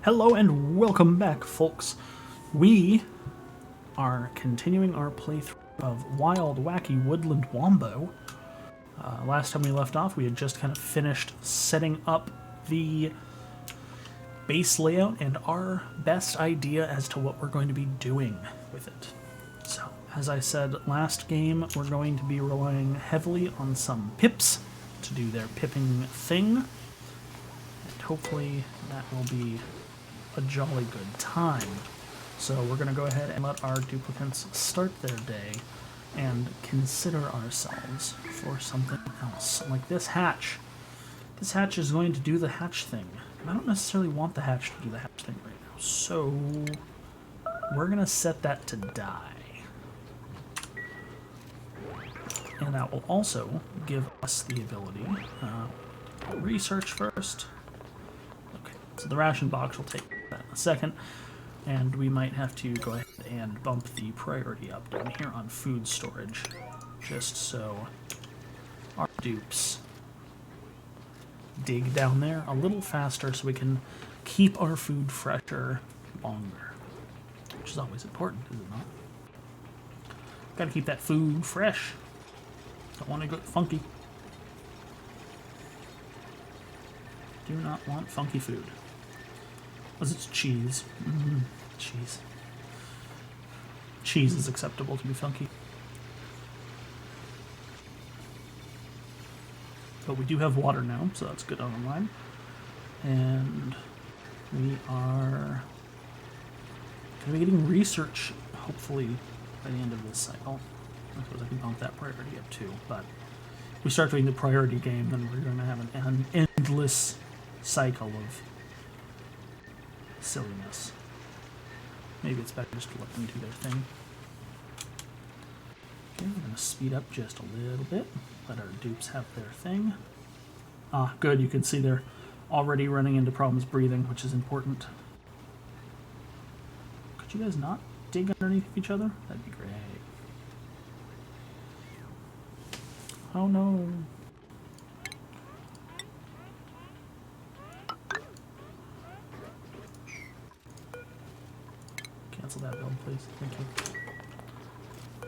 Hello and welcome back, folks. We are continuing our playthrough of Wild Wacky Woodland Wombo. Last time we left off, we had just kind of finished setting up the base layout and our best idea as to what we're going to be doing with it. So, as I said last game, we're going to be relying heavily on some pips to do their pipping thing. And hopefully that will be a jolly good time. So we're going to go ahead and let our duplicants start their day and consider ourselves for something else. Like this hatch. This hatch is going to do the hatch thing. I don't necessarily want the hatch to do the hatch thing right now. So we're going to set that to die. And that will also give us the ability, research first. Okay, so the ration box will take that in a second. And we might have to go ahead and bump the priority up down here on food storage, just so our dupes dig down there a little faster so we can keep our food fresher longer, which is always important, is it not? Gotta keep that food fresh. Don't want to go funky. Do not want funky food. Unless it's cheese. Cheese. Cheese is acceptable to be funky. But we do have water now, so that's good on the line. And we are going to be getting research, hopefully, by the end of this cycle. I suppose I can bump that priority up too, but if we start doing the priority game, then we're going to have an endless cycle of silliness. Maybe it's better just to let them do their thing. Okay, we're going to speed up just a little bit. Let our dupes have their thing. Ah, good, you can see they're already running into problems breathing, which is important. Could you guys not dig underneath each other? That'd be great. Oh no. Cancel that build, please. Thank you.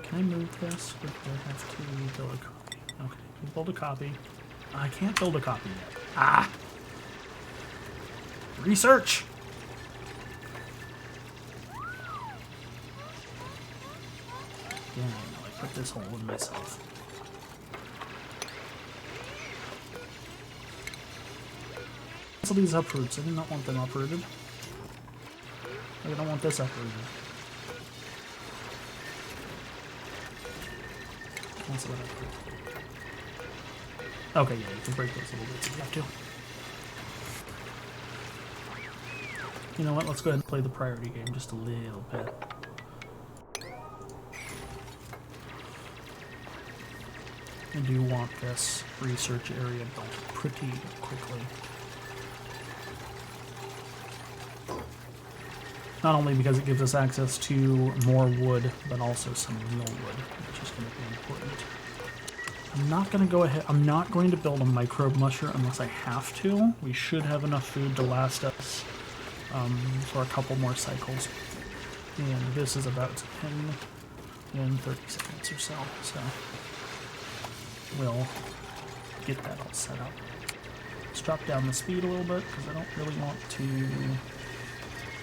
Can I move this, or do I have to build a copy? Okay, we build a copy. I can't build a copy yet. Ah! Research! Yeah, I put this hole in myself. Cancel these uproots. I do not want them uprooted. I don't want this uprooted. Cancel that uproot. Okay, yeah, you can break those little bits if you have to. You know what? Let's go ahead and play the priority game just a little bit. I do want this research area built pretty quickly. Not only because it gives us access to more wood, but also some real wood, which is going to be important. I'm not going to build a microbe musher unless I have to. We should have enough food to last us for a couple more cycles. And this is about to end in 30 seconds or so. So we'll get that all set up. Let's drop down the speed a little bit because I don't really want to...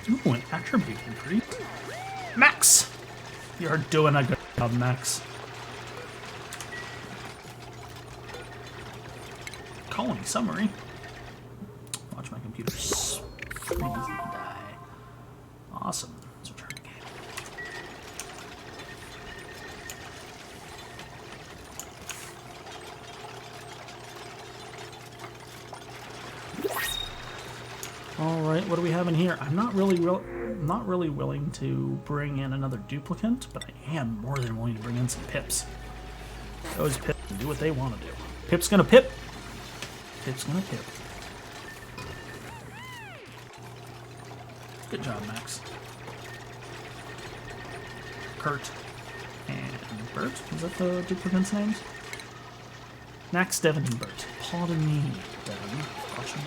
Ooh, an attribute increase. Max! You're doing a good job, Max. Colony summary. Watch my computer freeze and die. Awesome. Let's return the game. Alright, what do we have in here? I'm not really willing to bring in another duplicant, but I am more than willing to bring in some pips. Those pips can do what they want to do. Pip's gonna pip. Pip's gonna pip. Good job, Max. Kurt and Bert. Is that the duplicant's names? Max, Devin, and Bert. Pardon me, Devin. Caution,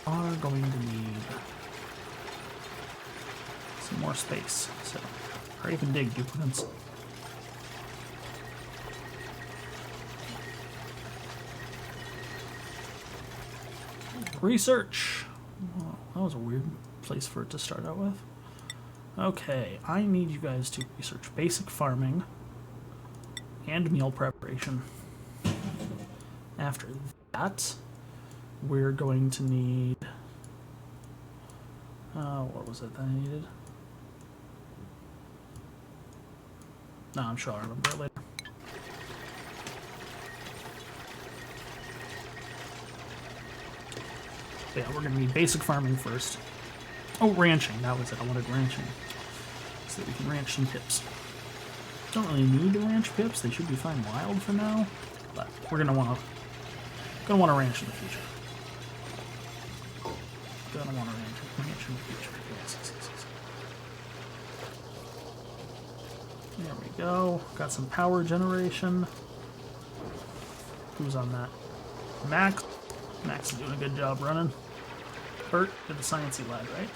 are going to need some more space. So, hurry up and dig, duplicates. Research. Well, that was a weird place for it to start out with. Okay, I need you guys to research basic farming and meal preparation. After that, we're going to need... what was it that I needed? No, I'm sure I'll remember it later. So yeah, we're going to need basic farming first. Oh, ranching. That was it. I wanted ranching. So that we can ranch some pips. Don't really need to ranch pips. They should be fine wild for now. But we're going to want to ranch in the future. Gonna want to ranch in the future. Yes. There we go. Got some power generation. Who's on that? Max. Max is doing a good job running. Bert, you're the sciencey lad, right?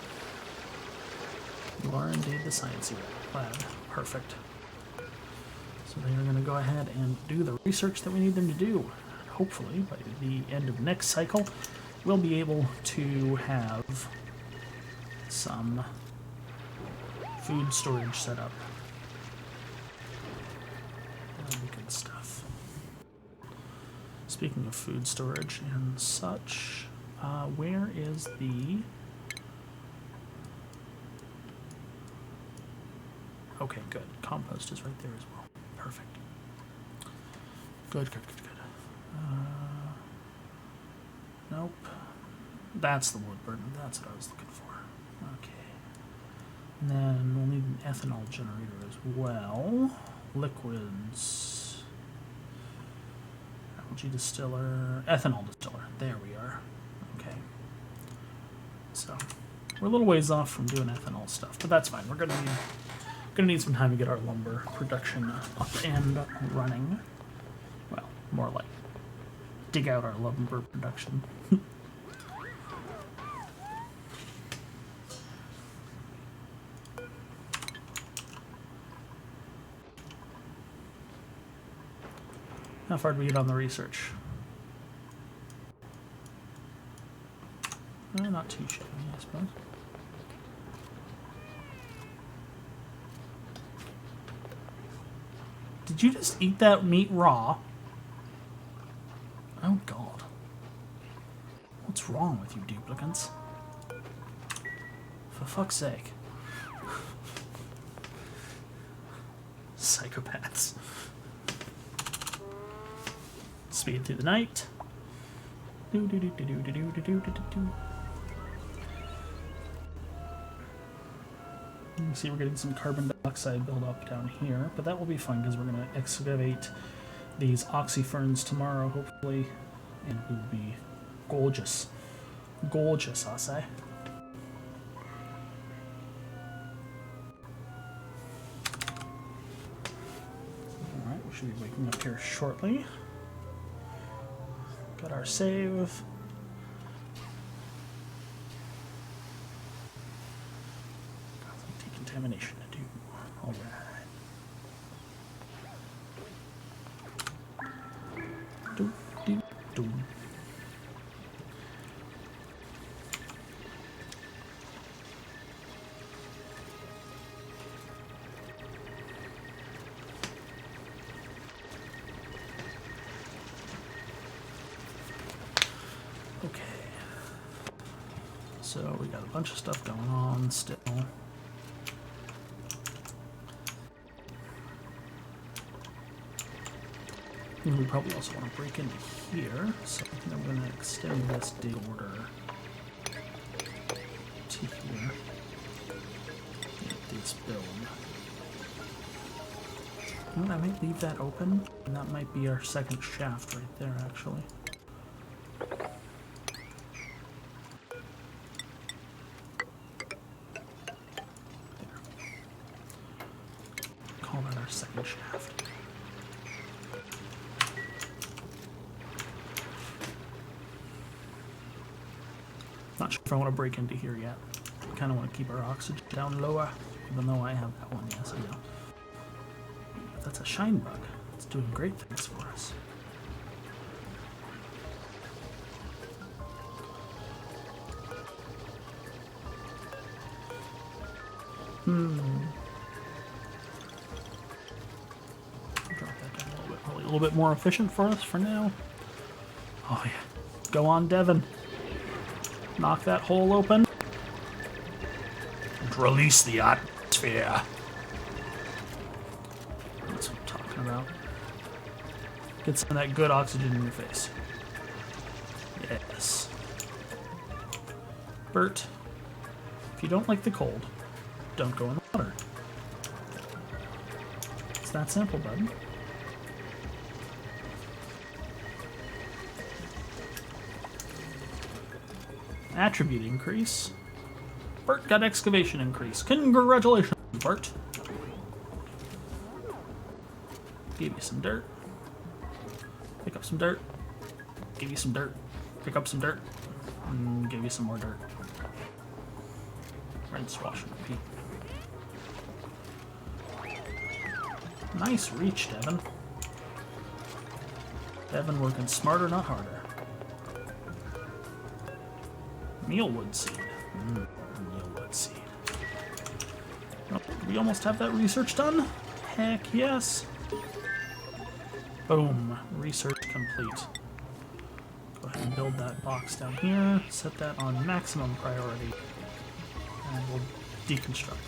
You are indeed the sciencey lad. Perfect. So they are going to go ahead and do the research that we need them to do. Hopefully, by the end of next cycle, we'll be able to have some food storage set up. That'll be good stuff. Speaking of food storage and such, where is the... Okay, good. Compost is right there as well. Perfect. Good. Nope. That's the wood burner. That's what I was looking for. Okay. And then we'll need an ethanol generator as well. Liquids. Algae distiller. Ethanol distiller. There we are. Okay. So we're a little ways off from doing ethanol stuff, but that's fine. We're gonna need some time to get our lumber production up and running. Well, more like dig out our lumber production. How far did we get on the research? Not too shabby, I suppose. Did you just eat that meat raw? Oh god. What's wrong with you duplicants? For fuck's sake. Psychopaths. Speed through the night. You can see we're getting some carbon dioxide buildup down here, but that will be fun because we're going to excavate these oxyferns tomorrow, hopefully, and it will be gorgeous. Gorgeous, I'll say. Alright, we should be waking up here shortly. Got our save. Got some decontamination to do. Alright. Do. Okay. So we got a bunch of stuff going on still. And we probably also want to break into here, so I think I'm going to extend this dig order to here. Get this build. You know what, I might leave that open, and that might be our second shaft right there, actually. Call that our second shaft. Not sure if I want to break into here yet. I kind of want to keep our oxygen down lower, even though I have that one. Yes, I know. But that's a shine bug. It's doing great things for us. Drop that down a little bit. Probably a little bit more efficient for us for now. Oh yeah. Go on, Devin. Knock that hole open. And release the atmosphere. That's what I'm talking about. Get some of that good oxygen in your face. Yes. Bert, if you don't like the cold, don't go in the water. It's that simple, bud. Attribute increase. Bert got excavation increase. Congratulations, Bert. Give you some dirt. Pick up some dirt. Give you some dirt. Pick up some dirt. And give you some more dirt. Rinse, wash, and repeat. Nice reach, Devin. Devin working smarter, not harder. Mealwood seed. Mealwood seed. Oh, do we almost have that research done? Heck yes. Boom. Research complete. Go ahead and build that box down here. Set that on maximum priority. And we'll deconstruct that.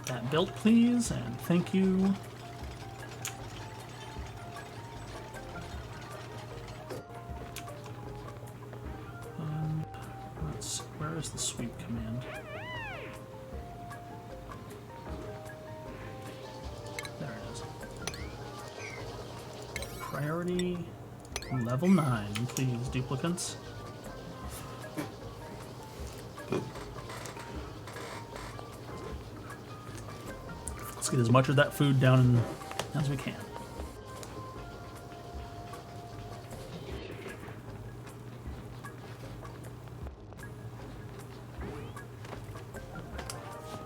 That built, please, and thank you. And let's see, where is the sweep command? There it is. Priority level 9, please, duplicants. Let's get as much of that food down as we can.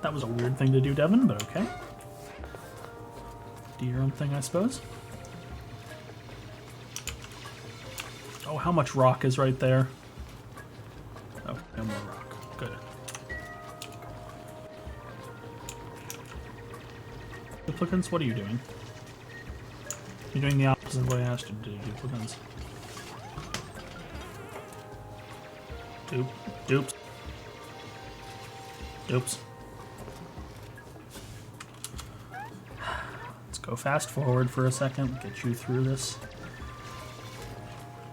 That was a weird thing to do, Devin, but okay. Do your own thing, I suppose. Oh, how much rock is right there? Oh, no more rock. Good. Duplicants, what are you doing? You're doing the opposite of what I asked you to do, duplicants. Dupes. Dupes. Let's go fast forward for a second, get you through this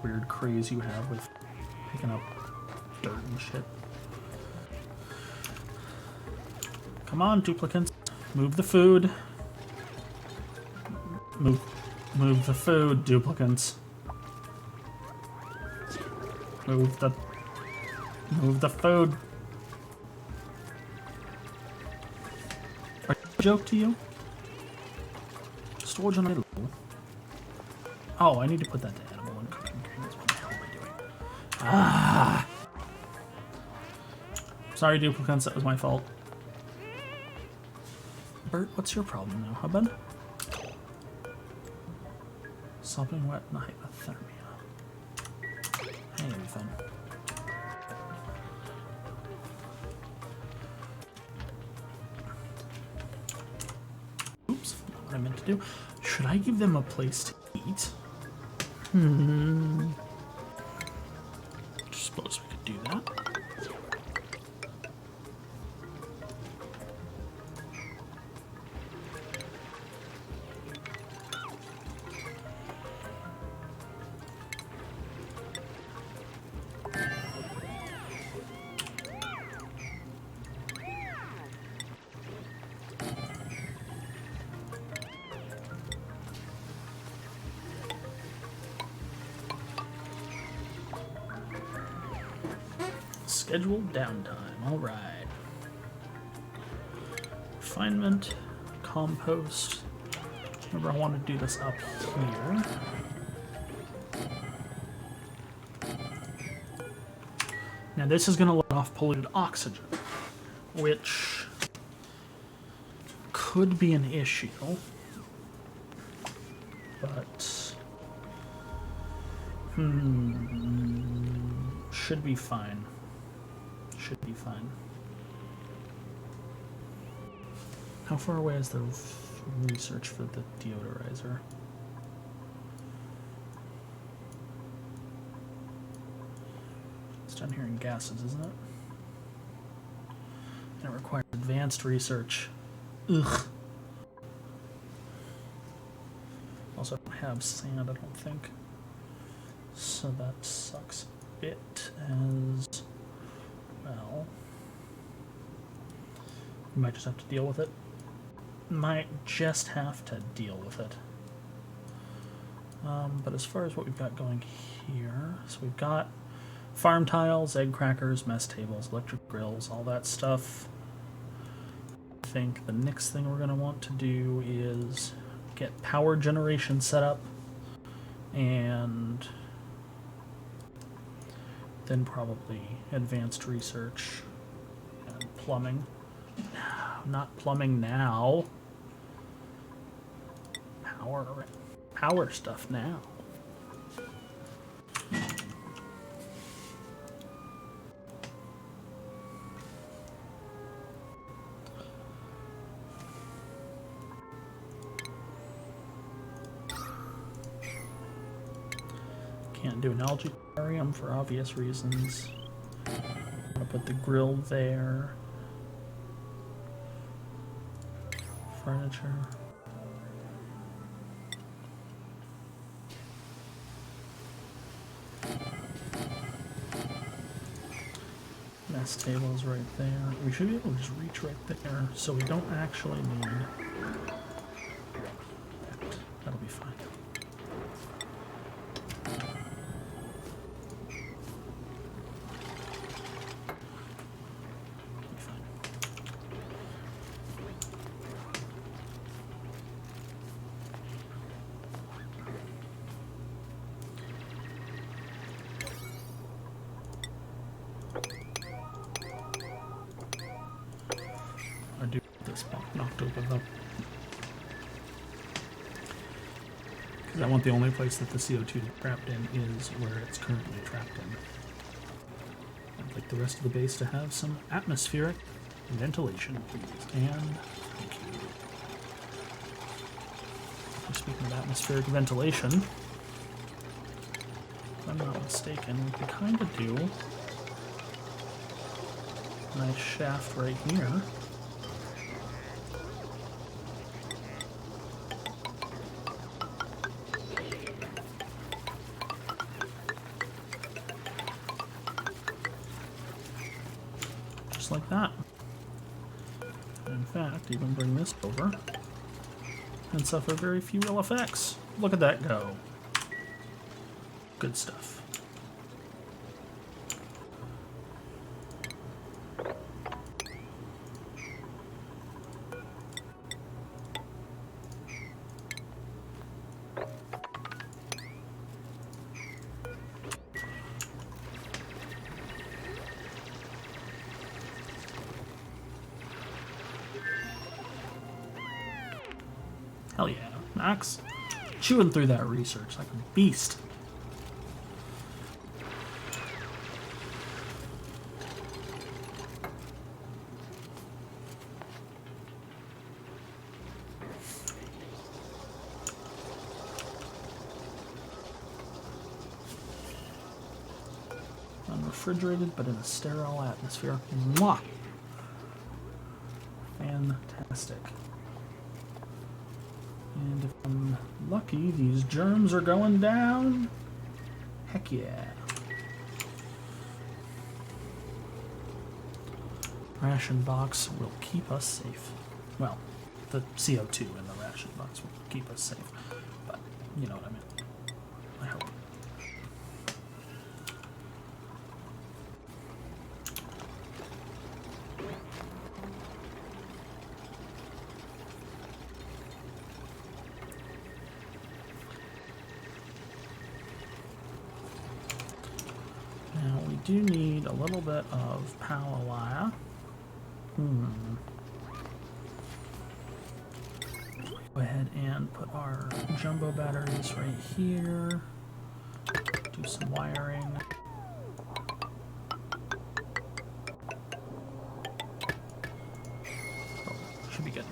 weird craze you have with picking up dirt and shit. Come on, duplicants. Move the food. Move the food, duplicants. Move the food. Are you a joke to you? Storage on idle. Oh, I need to put that to animal and cooking trains. What the hell am I doing? Ah! Sorry, duplicants, that was my fault. Bert, what's your problem now, huh, bud? Sopping wet and hypothermia. Hey, it'll be fun. Oops, not what I meant to do. Should I give them a place to eat? I suppose we could do that. scheduled downtime. All right. Refinement, compost. Remember, I want to do this up here. Now this is going to let off polluted oxygen, which could be an issue, but should be fine. Should be fine. How far away is the research for the deodorizer? It's down here in gases, isn't it? And it requires advanced research. Ugh. Also, I don't have sand, I don't think. So that sucks a bit as well. You might just have to deal with it. Might just have to deal with it. But as far as what we've got going here, so we've got farm tiles, egg crackers, mess tables, electric grills, all that stuff. I think the next thing we're going to want to do is get power generation set up, and then probably advanced research and plumbing. Not plumbing now. Power stuff now. Can't do an algae aquarium for obvious reasons. I'm gonna put the grill there. Furniture. Mess tables right there. We should be able to just reach right there, so we don't actually need that. That'll be fine. I do have this box knocked open though. Because I want the only place that the CO2 is trapped in is where it's currently trapped in. I'd like the rest of the base to have some atmospheric ventilation, please. And thank you. Speaking of atmospheric ventilation, if I'm not mistaken, we can kind of do a nice shaft right here. Like that. In fact, even bring this over and suffer very few ill effects. Look at that go. Good stuff. Hell yeah, Max. Chewing through that research like a beast. Unrefrigerated, but in a sterile atmosphere. Mwah! Fantastic. And if I'm lucky, these germs are going down. Heck yeah. Ration box will keep us safe. Well, the CO2 in the ration box will keep us safe. But, you know what I mean. I hope. do need a little bit of power wire. Go ahead and put our jumbo batteries right here. Do some wiring. Oh, should be good.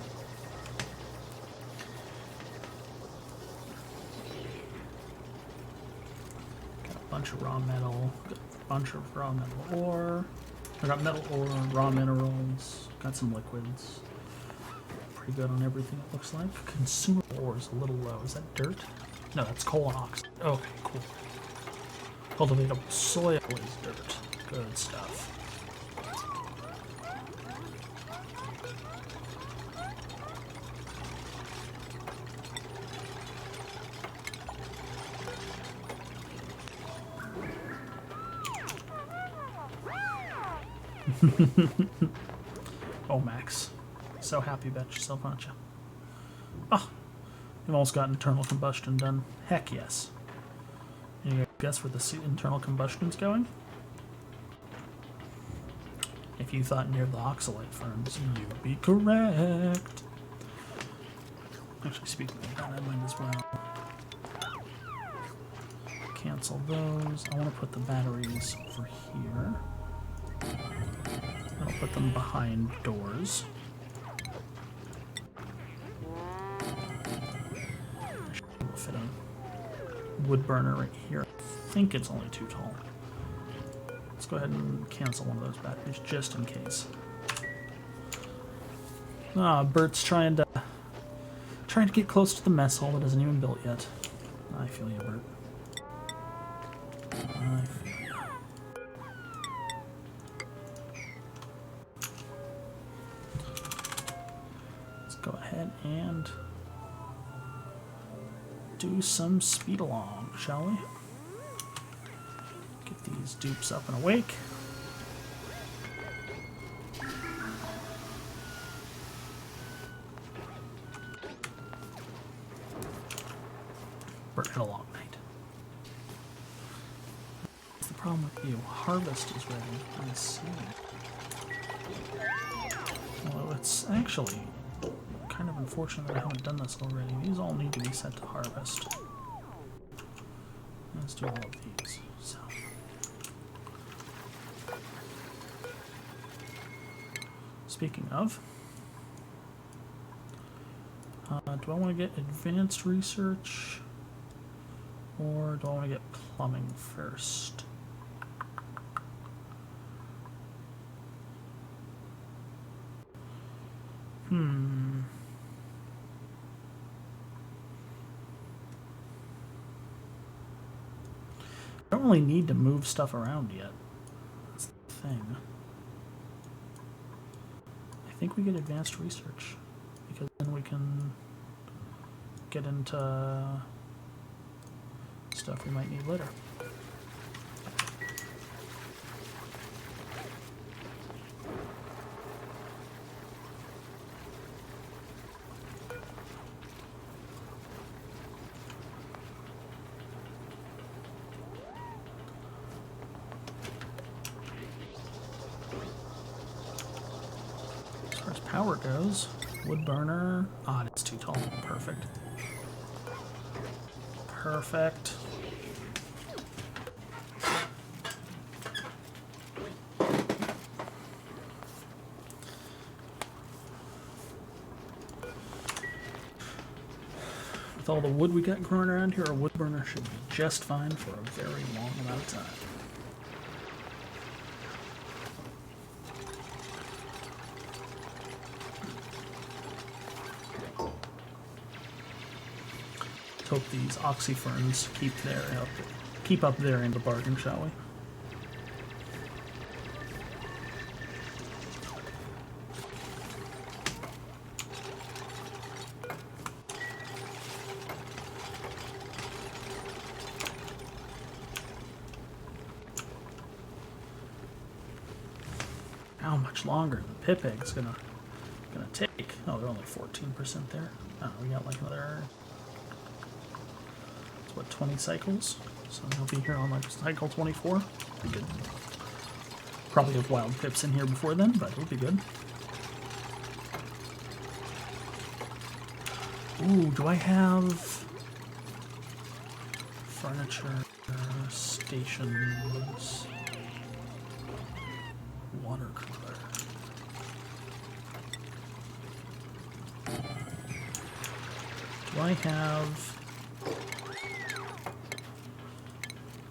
Got a bunch of raw metal. Got a bunch of raw metal ore. I got metal ore, raw minerals. Got some liquids. Pretty good on everything, it looks like. Consumable ore is a little low. Is that dirt? No, that's coal and oxide. Okay, cool. Cultivatable soil is dirt. Good stuff. Oh, Max. So happy about yourself, aren't you? Oh, you've almost got internal combustion done. Heck yes. You guess where the internal combustion's going? If you thought near the oxalate furnace, you'd be correct. Actually, speaking of that, I might as well cancel those. I want to put the batteries over here. I'll put them behind doors. I should be able to fit a wood burner right here. I think it's only too tall. Let's go ahead and cancel one of those batteries just in case. Ah, Bert's trying to get close to the mess hall that isn't even built yet. I feel you, Bert. I feel you. Let's go ahead and do some speed along, shall we? Get these dupes up and awake. Bert had a long night. What's the problem with you? Harvest is ready. I see. Well, it's actually kind of unfortunate that I haven't done this already. These all need to be set to harvest. Let's do all of these. So. Speaking of, do I want to get advanced research or do I want to get plumbing first? I don't really need to move stuff around yet. That's the thing. I think we get advanced research because then we can get into stuff we might need later. Power goes. Wood burner. Ah, it's too tall. Perfect. Perfect. With all the wood we got growing around here, a wood burner should be just fine for a very long amount of time. Hope these oxyferns keep up their end of the bargain, shall we? How much longer the pip egg's gonna take? Oh, they're only 14% there. Oh, we got like another. What, 20 cycles? So he'll be here on like cycle 24. Be good. Probably have wild pips in here before then, but it'll be good. Ooh, do I have furniture stations? Water cooler. Do I have...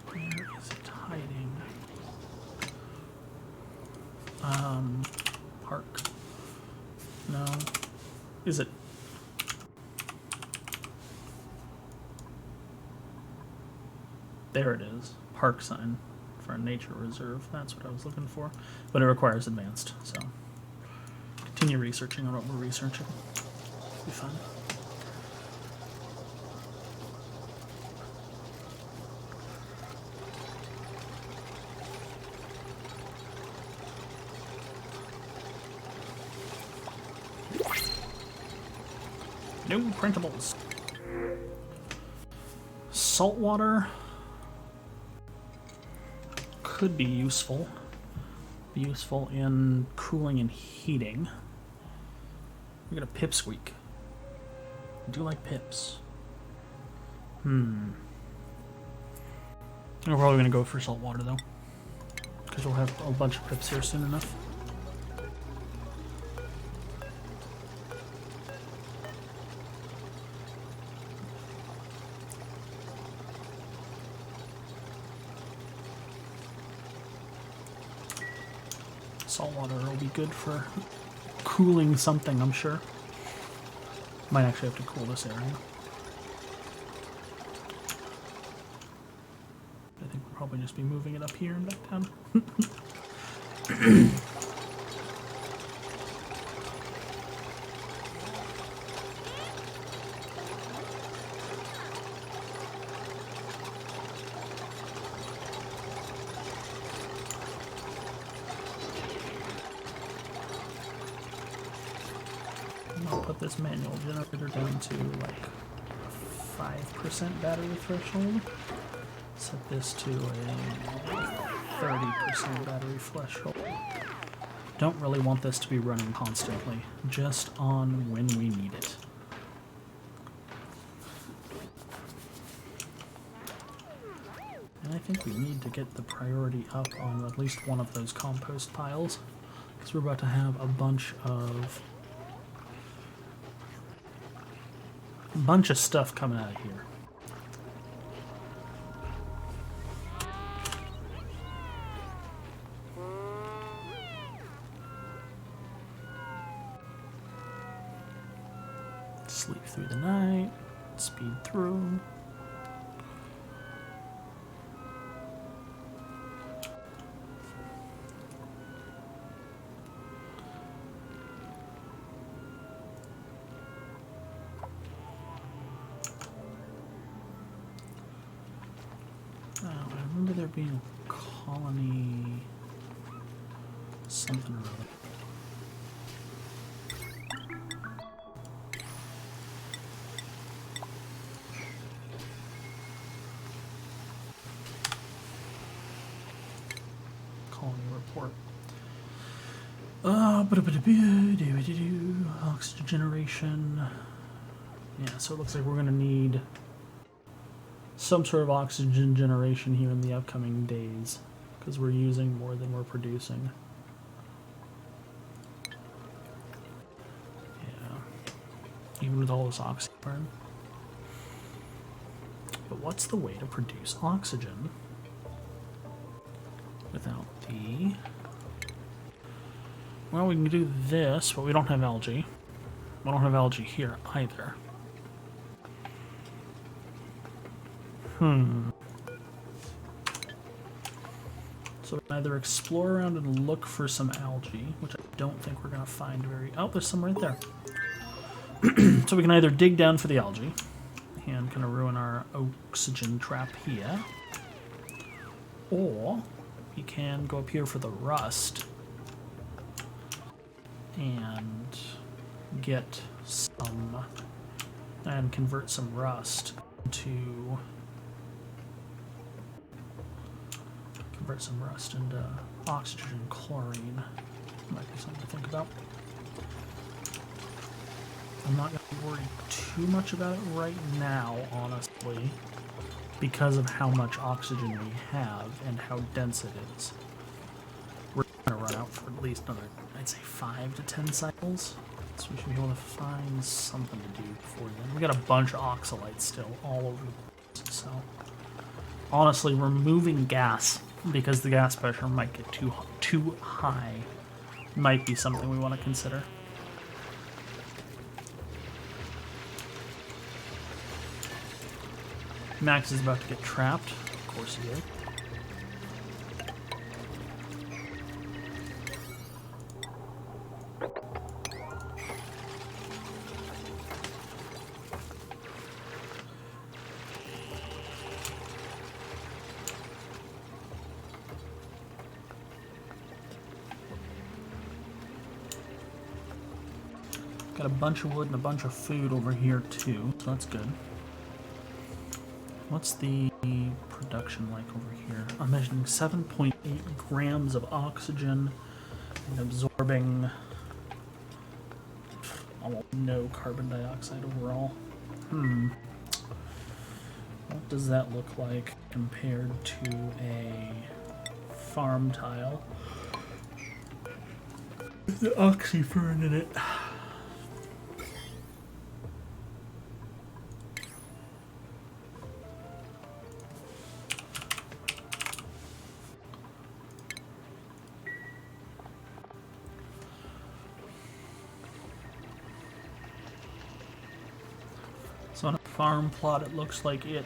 Where is it hiding? Park. No. Is it? There it is. Park sign for a nature reserve. That's what I was looking for. But it requires advanced, so continue researching on what we're researching. It'll be fun. No printables. Saltwater could be useful. Be useful in cooling and heating. We got a pipsqueak. I do like pips. We're probably gonna go for saltwater though, because we'll have a bunch of pips here soon enough. Saltwater will be good for cooling something, I'm sure. Might actually have to cool this area. I think we'll probably just be moving it up here and back down. I'll put this manual generator down to like 5% battery threshold. Set this to a 30% battery threshold. Don't really want this to be running constantly, just on when we need it. And I think we need to get the priority up on at least one of those compost piles, because we're about to have a bunch of stuff coming out of here. Sleep through the night, speed through. There being a colony something or other. Colony report. Oxygen generation. Yeah, so it looks like we're gonna need some sort of oxygen generation here in the upcoming days, because we're using more than we're producing. Yeah, even with all this oxygen burn. But what's the way to produce oxygen without the... Well, we can do this, but we don't have algae. We don't have algae here either. So we can either explore around and look for some algae, which I don't think we're going to find very... Oh, there's some right there. So we can either dig down for the algae and kind of ruin our oxygen trap here, or we can go up here for the rust and get some... and convert some rust to... convert some rust into oxygen and chlorine. Might be something to think about. I'm not going to be worried too much about it right now, honestly, because of how much oxygen we have and how dense it is. We're going to run out for at least another, I'd say, 5 to 10 cycles. So we should be able to find something to do before then. We got a bunch of oxalites still all over the place, so honestly, removing gas because the gas pressure might get too high might be something we want to consider. Max is about to get trapped. Of course he is. Got a bunch of wood and a bunch of food over here too, so that's good. What's the production like over here? I'm measuring 7.8 grams of oxygen and absorbing almost no carbon dioxide overall. What does that look like compared to a farm tile with the oxyfern in it? So on a farm plot, it looks like it.